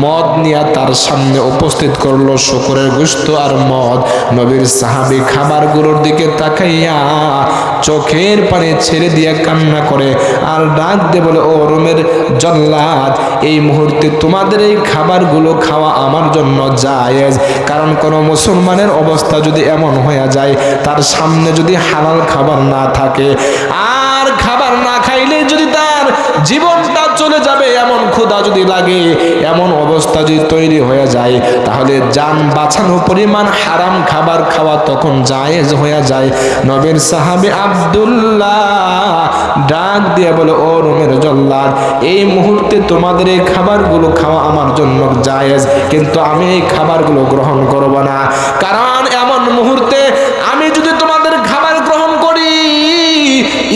মদ নিয়ে তার সামনে উপস্থিত করলো, শুকরের গোশত আর মদ। নবীর সাহাবী খাবারগুলোর দিকে তাকাইয়া চোখের পানি ছেড়ে দিয়ে কান্না করে আর ডাক দিয়ে বলে, ও রোমের জল্লাদ, এই মুহূর্তে তোমাদের এই খাবারগুলো খাওয়া আমার জন্য জায়েজ, কারণ কোনো মুসলমানের অবস্থা যদি এমন হয়ে যায়, তার সামনে যদি হালাল খাবার না থাকে, আর খাবার না খাইলে যদি তার জীবনটা চলে যাবে, এমন ক্ষুধা যদি লাগে, এমন অবস্থা যদি তৈরি হয়ে যায়, তাহলে জান বাঁচানো পরিমাণ হারাম খাবার খাওয়া তখন জায়েজ হয়ে যায়। নবীর সাহাবী আব্দুল্লাহ ডাক দিয়ে বলে, ও রোমের জল্লাদ, এই মুহূর্তে তোমাদের এই খাবারগুলো খাওয়া আমার জন্য জায়েজ, কিন্তু আমি এই খাবারগুলো গ্রহণ করব না, কারণ এমন মুহূর্তে আমি যদি তোমাদের খাবার গ্রহণ করি,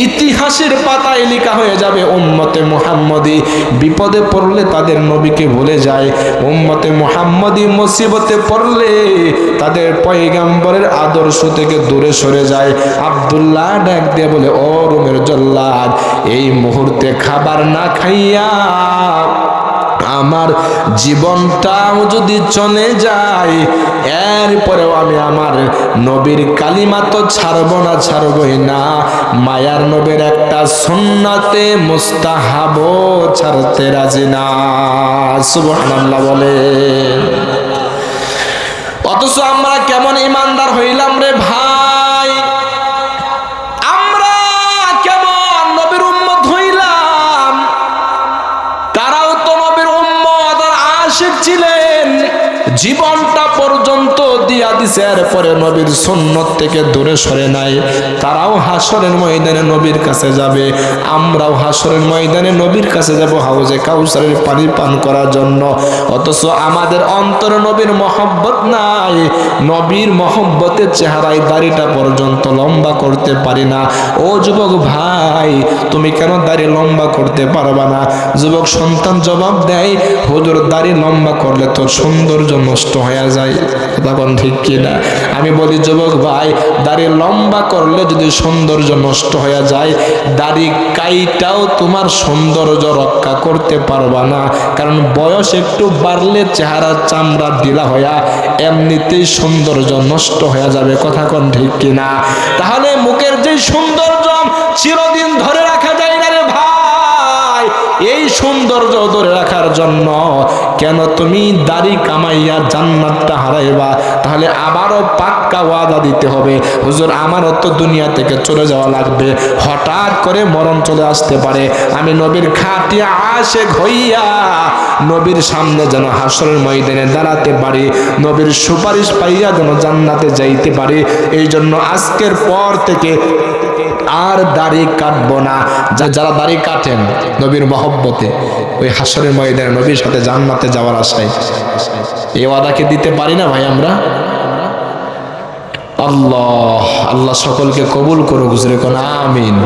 ইতিহাসের পাতায় লেখা হয়ে যাবে উম্মতে মুহাম্মদী বিপদে পড়লে তাদের নবীকে ভুলে যায়, উম্মতে মুহাম্মদী মুসিবতে পড়লে তাদের পয়গম্বরের আদর্শ থেকে দূরে সরে যায়। আব্দুল্লাহ ডাক দিয়ে বলে, ও রোমের জল্লাদ, এই মুহূর্তে খাবার না খাইয়া আমার জীবনটাও যদি চলে যায়, এরপরেও আমি আমার নবীর কালিমা তো ছাড়বো না, ছাড়বই না, মায়ার নবীর একটা সুন্নাতে মুস্তাহাব ছাড়তে রাজি না। সুবহানাল্লাহ বলেন। অথচ আমরা কেমন ইমানদার হইলাম রে ভাই, আমরা কেমন নবীর উম্মত হইলাম। তারাও তো নবীর উম্মত আর আশিক ছিলেন, জীবনটা পর্যন্ত দিয়া দিছে, এরপরে নবীর সুন্নত থেকে দূরে সরে নাই। তারাও হাসরের ময়দানে নবীর কাছে যাবে, আমরাও হাসরের ময়দানে নবীর কাছে যাব হাউজে কাউসারের পানি পান করার জন্য। অথচ আমাদের অন্তরে নবীর মহব্বত নাই, নবীর মহব্বতের চেহারায় দাড়িটা পর্যন্ত লম্বা করতে পারি না। ও যুবক ভাই, তুমি কেন দাড়ি লম্বা করতে পারবা না? যুবক সন্তান জবাব দেয়, হুজুর, দাড়ি লম্বা করলে তো সৌন্দর্য নষ্ট হয়ে যায়। তখন ঠিক কিনা? আমি বলি, যুবক ভাই, দাড়ি লম্বা করলে যদি সৌন্দর্য নষ্ট হয়ে যায়, দাড়ি কাইটাও তোমার সৌন্দর্য রক্ষা করতে পারবা না, কারণ বয়স একটু বাড়লে চেহারার চামড়া ঢিলা হইয়া এমনিতেই সৌন্দর্য নষ্ট হয়ে যাবে। কথা কোন ঠিক কিনা? তাহলে মুখের যে সৌন্দর্য চিরদিন ধরে রাখা যায় না রে ভাই, এই সৌন্দর্য ধরে রাখার জন্য কেন তুমি দাড়ি কামাইয়া জান্নাতটা হারাইবা? তাহলে আবারও পাক্কা ওয়াদা দিতে হবে, হুজুর, আমারও তো দুনিয়া থেকে চলে যাওয়া লাগবে, হঠাৎ করে মরণ চলে আসতে পারে, আমি নবীর খাঁটি আশিক হইয়া নবীর সামনে যেন হাসরের ময়দানে দাঁড়াতে পারি, নবীর সুপারিশ পাইয়া যেন জান্নাতে যাইতে পারি। এই জন্য আজকের পর থেকে আর দাড়ি কাটবো না। যারা দাড়ি কাটেন নবীর মহব্বতে, ওই হাসরের ময়দানে নবীর সাথে জান্নাতে যাওয়ার আশায়, এই ওয়াদাকে দিতে পারি না ভাই আমরা? আল্লাহ আল্লাহ সকলকে কবুল করুক, জোরে কোন আমিন।